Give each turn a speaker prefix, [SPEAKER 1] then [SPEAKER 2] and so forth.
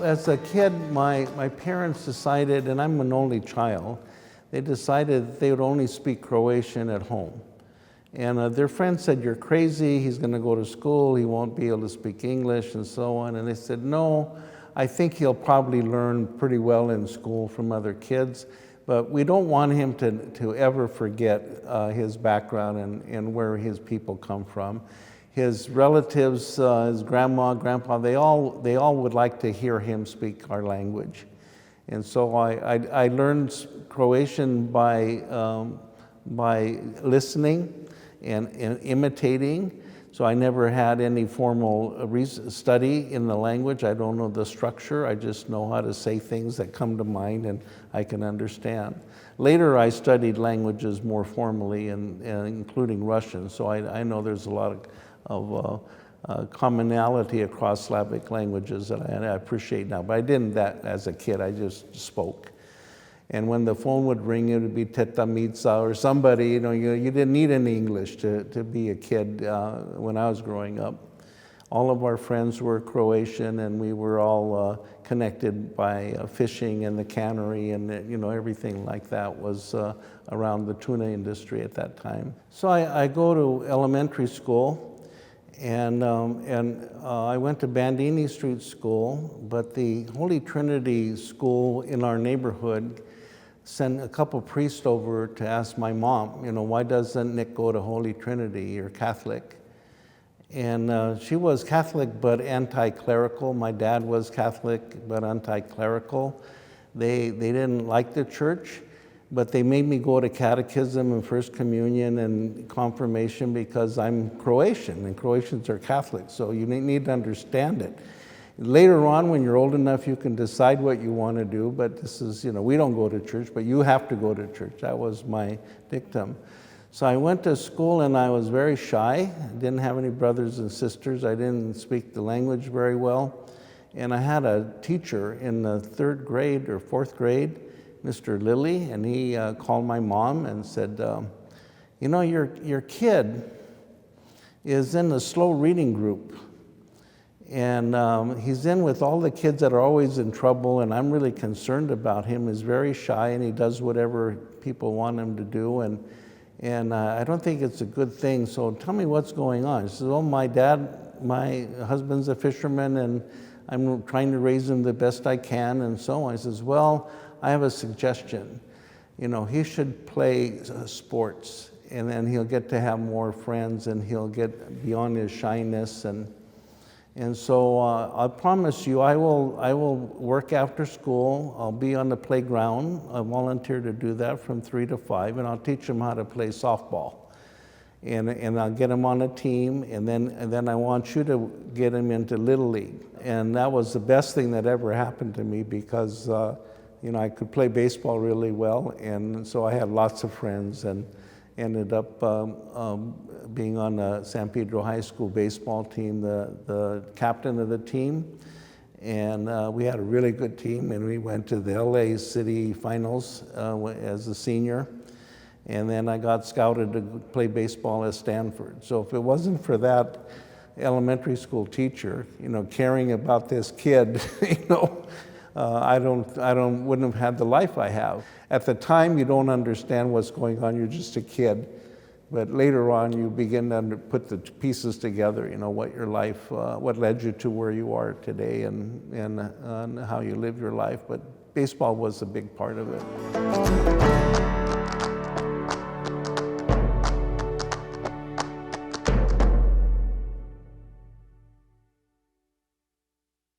[SPEAKER 1] as a kid, my parents decided, and I'm an only child, they decided that they would only speak Croatian at home. And their friends said, "You're crazy, he's gonna go to school, he won't be able to speak English," and so on. And they said, "No, I think he'll probably learn pretty well in school from other kids, but we don't want him to ever forget his background and where his people come from." His relatives, his grandma, grandpa, they all would like to hear him speak our language. And so I learned Croatian by listening and imitating. So I never had any formal study in the language. I don't know the structure. I just know how to say things that come to mind and I can understand. Later, I studied languages more formally, and including Russian. So I know there's a lot of commonality across Slavic languages that I appreciate now. But I didn't that as a kid. I just spoke. And when the phone would ring, it would be Teta Mica or somebody. You didn't need any English to be a kid when I was growing up. All of our friends were Croatian, and we were all connected by fishing and the cannery, and everything like that was around the tuna industry at that time. So I go to elementary school. And I went to Bandini Street School, but the Holy Trinity School in our neighborhood sent a couple priests over to ask my mom, "Why doesn't Nick go to Holy Trinity? You're Catholic." And she was Catholic but anti-clerical. My dad was Catholic but anti-clerical. They didn't like the church, but they made me go to catechism and First Communion and confirmation because I'm Croatian, and Croatians are Catholic, so you need to understand it. Later on, when you're old enough, you can decide what you want to do, but this is, we don't go to church, but you have to go to church. That was my dictum. So I went to school, and I was very shy. I didn't have any brothers and sisters. I didn't speak the language very well. And I had a teacher in the 3rd grade or 4th grade, Mr. Lilly, and he called my mom and said, your kid is in the slow reading group, and he's in with all the kids that are always in trouble, and I'm really concerned about him. He's very shy, and he does whatever people want him to do, and I don't think it's a good thing, so tell me what's going on. He says, "Oh, my husband's a fisherman, and I'm trying to raise him the best I can," and so on. He says, "Well, I have a suggestion. He should play sports, and then he'll get to have more friends, and he'll get beyond his shyness. And so I promise you, I will work after school. I'll be on the playground. I volunteer to do that from 3 to 5, and I'll teach him how to play softball. And I'll get him on a team, and then I want you to get him into Little League." And that was the best thing that ever happened to me because I could play baseball really well, and so I had lots of friends and ended up being on the San Pedro High School baseball team, the captain of the team. And we had a really good team, and we went to the LA City Finals as a senior. And then I got scouted to play baseball at Stanford. So if it wasn't for that elementary school teacher, caring about this kid, I wouldn't have had the life I have. At the time, you don't understand what's going on. You're just a kid. But later on, you begin to put the pieces together, what your life, what led you to where you are today and how you live your life. But baseball was a big part of it.